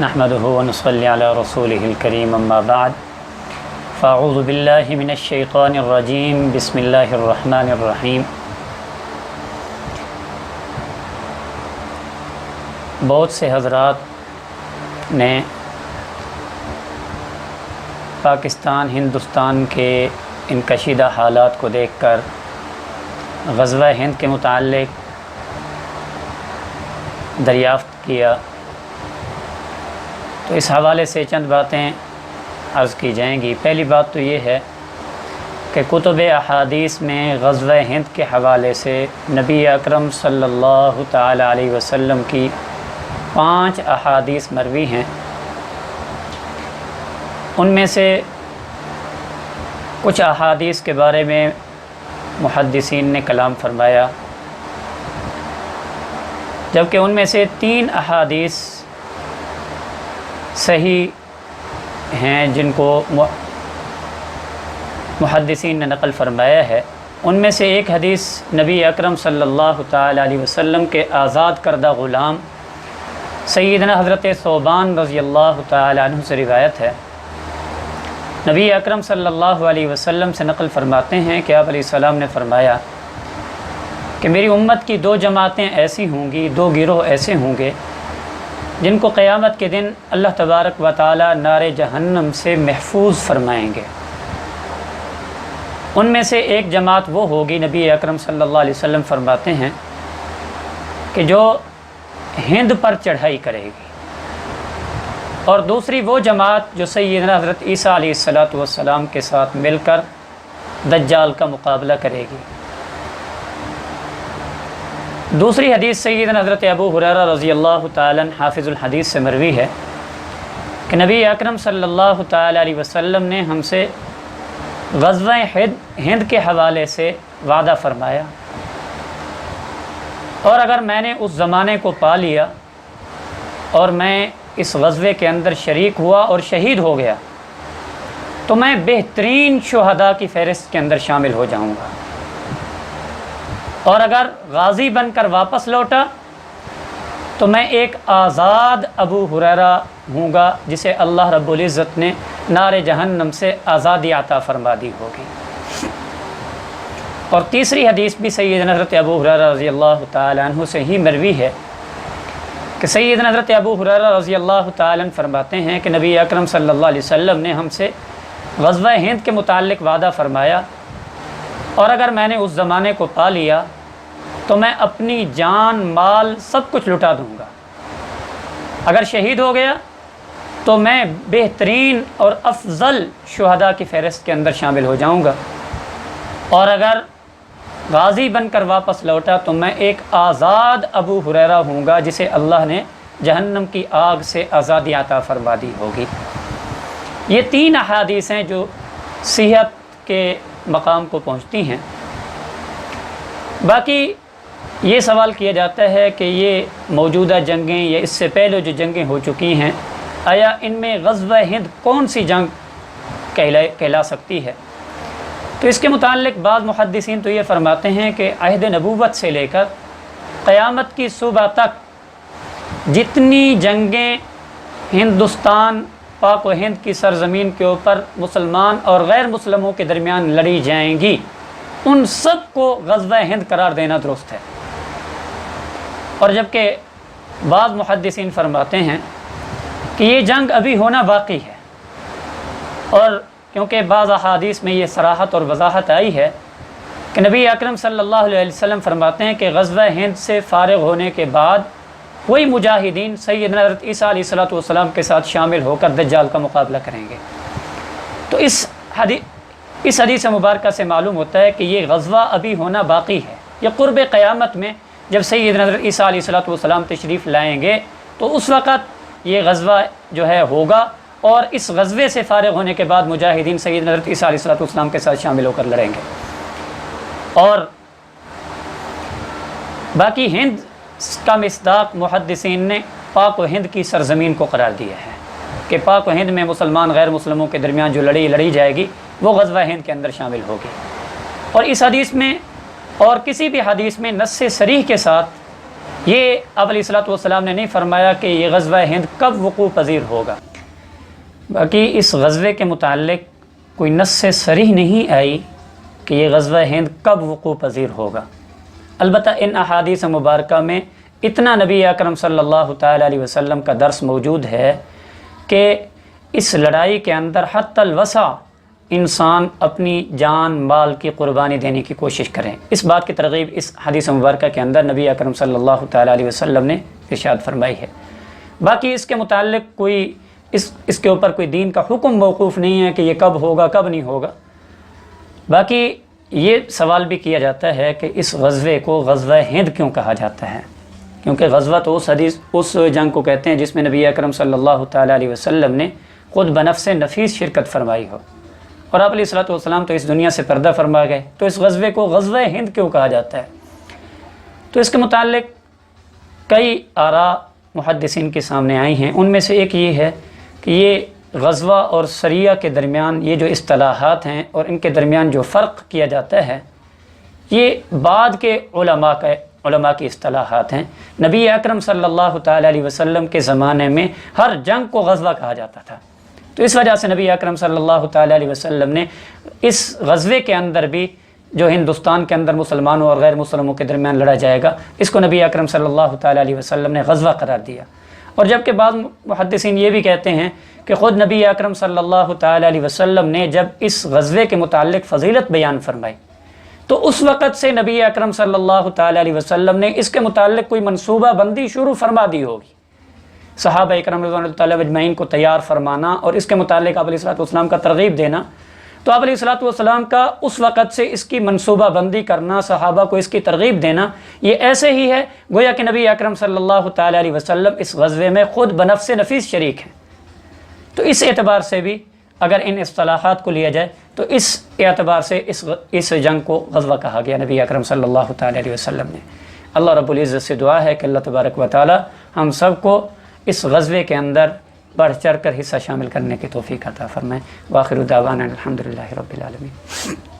نحمده ونصلي على رسوله الكريم اما بعد فاعوذ بالله من الشيطان الرجيم بسم الله الرحمن الرحيم۔ بہت سے حضرات نے پاکستان ہندوستان کے ان کشیدہ حالات کو دیکھ کر غزوہ ہند کے متعلق دریافت کیا، تو اس حوالے سے چند باتیں عرض کی جائیں گی۔ پہلی بات تو یہ ہے کہ کتب احادیث میں غزوہ ہند کے حوالے سے نبی اکرم صلی اللہ تعالی علیہ وسلم کی 5 احادیث مروی ہیں۔ ان میں سے کچھ احادیث کے بارے میں محدثین نے کلام فرمایا، جبکہ ان میں سے 3 احادیث صحیح ہیں جن کو محدثین نے نقل فرمایا ہے۔ ان میں سے ایک حدیث نبی اکرم صلی اللہ تعالی علیہ وسلم کے آزاد کردہ غلام سیدنا حضرت ثوبان رضی اللہ تعالی عنہ سے روایت ہے۔ نبی اکرم صلی اللہ علیہ وسلم سے نقل فرماتے ہیں کہ آپ علیہ السلام نے فرمایا کہ میری امت کی 2 جماعتیں ایسی ہوں گی، 2 گروہ ایسے ہوں گے جن کو قیامت کے دن اللہ تبارک و تعالی نار جہنم سے محفوظ فرمائیں گے۔ ان میں سے ایک جماعت وہ ہوگی، نبی اکرم صلی اللہ علیہ وسلم فرماتے ہیں کہ جو ہند پر چڑھائی کرے گی، اور دوسری وہ جماعت جو سیدنا حضرت عیسیٰ علیہ السلام کے ساتھ مل کر دجال کا مقابلہ کرے گی۔ دوسری حدیث سیدنا حضرت ابو ہریرہ رضی اللہ تعالی عنہ حافظ الحدیث سے مروی ہے کہ نبی اکرم صلی اللہ تعالی علیہ وسلم نے ہم سے غزوہ ہند کے حوالے سے وعدہ فرمایا، اور اگر میں نے اس زمانے کو پا لیا اور میں اس غزوے کے اندر شریک ہوا اور شہید ہو گیا تو میں بہترین شہداء کی فہرست کے اندر شامل ہو جاؤں گا، اور اگر غازی بن کر واپس لوٹا تو میں ایک آزاد ابو ہریرہ ہوں گا جسے اللہ رب العزت نے نار جہنم سے آزادی عطا فرما دی ہوگی۔ اور تیسری حدیث بھی سیدنا حضرت ابو ہریرہ رضی اللہ تعالی عنہ سے ہی مروی ہے کہ سیدنا حضرت ابو ہریرہ رضی اللہ تعالی عنہ فرماتے ہیں کہ نبی اکرم صلی اللہ علیہ وسلم نے ہم سے غزوہ ہند کے متعلق وعدہ فرمایا، اور اگر میں نے اس زمانے کو پا لیا تو میں اپنی جان مال سب کچھ لٹا دوں گا، اگر شہید ہو گیا تو میں بہترین اور افضل شہداء کی فہرست کے اندر شامل ہو جاؤں گا، اور اگر غازی بن کر واپس لوٹا تو میں ایک آزاد ابو ہریرہ ہوں گا جسے اللہ نے جہنم کی آگ سے آزادی عطا فرما دی ہوگی۔ یہ 3 احادیث ہیں جو صحت کے مقام کو پہنچتی ہیں۔ باقی یہ سوال کیا جاتا ہے کہ یہ موجودہ جنگیں یا اس سے پہلے جو جنگیں ہو چکی ہیں، آیا ان میں غزوہ ہند کون سی جنگ کہلا سکتی ہے؟ تو اس کے متعلق بعض محدثین تو یہ فرماتے ہیں کہ عہد نبوت سے لے کر قیامت کی صبح تک جتنی جنگیں ہندوستان پاک و ہند کی سرزمین کے اوپر مسلمان اور غیر مسلموں کے درمیان لڑی جائیں گی، ان سب کو غزوہ ہند قرار دینا درست ہے۔ اور جبکہ بعض محدثین فرماتے ہیں کہ یہ جنگ ابھی ہونا باقی ہے، اور کیونکہ بعض احادیث میں یہ صراحت اور وضاحت آئی ہے کہ نبی اکرم صلی اللہ علیہ وسلم فرماتے ہیں کہ غزوہ ہند سے فارغ ہونے کے بعد وہی مجاہدین سیدنا حضرت عیسیٰ علیہ السلام کے ساتھ شامل ہو کر دجال کا مقابلہ کریں گے۔ تو اس حدیث مبارکہ سے معلوم ہوتا ہے کہ یہ غزوہ ابھی ہونا باقی ہے۔ یہ قرب قیامت میں جب سیدنا حضرت عیسیٰ علیہ السلام تشریف لائیں گے تو اس وقت یہ غزوہ جو ہے ہوگا، اور اس غزوے سے فارغ ہونے کے بعد مجاہدین سیدنا حضرت عیسیٰ علیہ السلام کے ساتھ شامل ہو کر لڑیں گے۔ اور باقی ہند کا مصداق محدثین نے پاک و ہند کی سرزمین کو قرار دیا ہے کہ پاک و ہند میں مسلمان غیر مسلموں کے درمیان جو لڑی جائے گی وہ غزوہ ہند کے اندر شامل ہوگی۔ اور اس حدیث میں اور کسی بھی حدیث میں نص صریح کے ساتھ یہ آپ علیہ الصلوۃ والسلام نے نہیں فرمایا کہ یہ غزوہ ہند کب وقوع پذیر ہوگا۔ باقی اس غزوے کے متعلق کوئی نص صریح نہیں آئی کہ یہ غزوہ ہند کب وقوع پذیر ہوگا۔ البتہ ان احادیث مبارکہ میں اتنا نبی اکرم صلی اللہ تعالیٰ علیہ وسلم کا درس موجود ہے کہ اس لڑائی کے اندر حتی الوسع انسان اپنی جان مال کی قربانی دینے کی کوشش کریں۔ اس بات کی ترغیب اس حدیث مبارکہ کے اندر نبی اکرم صلی اللہ تعالیٰ علیہ وسلم نے ارشاد فرمائی ہے۔ باقی اس کے متعلق کوئی اس کے اوپر کوئی دین کا حکم موقوف نہیں ہے کہ یہ کب ہوگا کب نہیں ہوگا۔ باقی یہ سوال بھی کیا جاتا ہے کہ اس غزوے کو غزوہ ہند کیوں کہا جاتا ہے، کیونکہ غزوہ تو اس جنگ کو کہتے ہیں جس میں نبی اکرم صلی اللہ تعالیٰ علیہ وسلم نے خود بنفس نفیس شرکت فرمائی ہو، اور آپ علیہ الصلوۃ والسلام تو اس دنیا سے پردہ فرما گئے، تو اس غزوے کو غزوہ ہند کیوں کہا جاتا ہے؟ تو اس کے متعلق کئی آراء محدثین کے سامنے آئی ہیں۔ ان میں سے ایک یہ ہے کہ یہ غزوہ اور سریہ کے درمیان یہ جو اصطلاحات ہیں اور ان کے درمیان جو فرق کیا جاتا ہے، یہ بعد کے علماء کی اصطلاحات ہیں۔ نبی اکرم صلی اللہ تعالیٰ علیہ وسلم کے زمانے میں ہر جنگ کو غزوہ کہا جاتا تھا، تو اس وجہ سے نبی اکرم صلی اللہ تعالیٰ علیہ وسلم نے اس غزوے کے اندر بھی جو ہندوستان کے اندر مسلمانوں اور غیر مسلموں کے درمیان لڑا جائے گا، اس کو نبی اکرم صلی اللہ تعالیٰ علیہ وسلم نے غزوہ قرار دیا۔ اور جبکہ بعض محدثین یہ بھی کہتے ہیں کہ خود نبی اکرم صلی اللہ تعالیٰ علیہ وسلم نے جب اس غزوے کے متعلق فضیلت بیان فرمائی تو اس وقت سے نبی اکرم صلی اللہ تعالیٰ علیہ وسلم نے اس کے متعلق کوئی منصوبہ بندی شروع فرما دی ہوگی، صحابہ اکرام رضوان اللہ تعالیٰ اجمعین کو تیار فرمانا اور اس کے متعلق آپ علیہ الصلوۃ والسلام کا ترغیب دینا۔ تو آپ علیہ الصلوۃ والسلام کا اس وقت سے اس کی منصوبہ بندی کرنا، صحابہ کو اس کی ترغیب دینا، یہ ایسے ہی ہے گویا کہ نبی اکرم صلی اللہ تعالیٰ علیہ وسلم اس غزوے میں خود بنفس نفیس شریک ہیں۔ تو اس اعتبار سے بھی اگر ان اصطلاحات کو لیا جائے تو اس اعتبار سے اس جنگ کو غزوہ کہا گیا نبی اکرم صلی اللہ تعالیٰ علیہ وسلم نے۔ اللہ رب العزت سے دعا ہے کہ اللہ تبارک و تعالی ہم سب کو اس غزوے کے اندر بڑھ چڑھ کر حصہ شامل کرنے کی توفیق عطا فرمائے۔ وآخر دعوانا الحمدللہ رب العالمین۔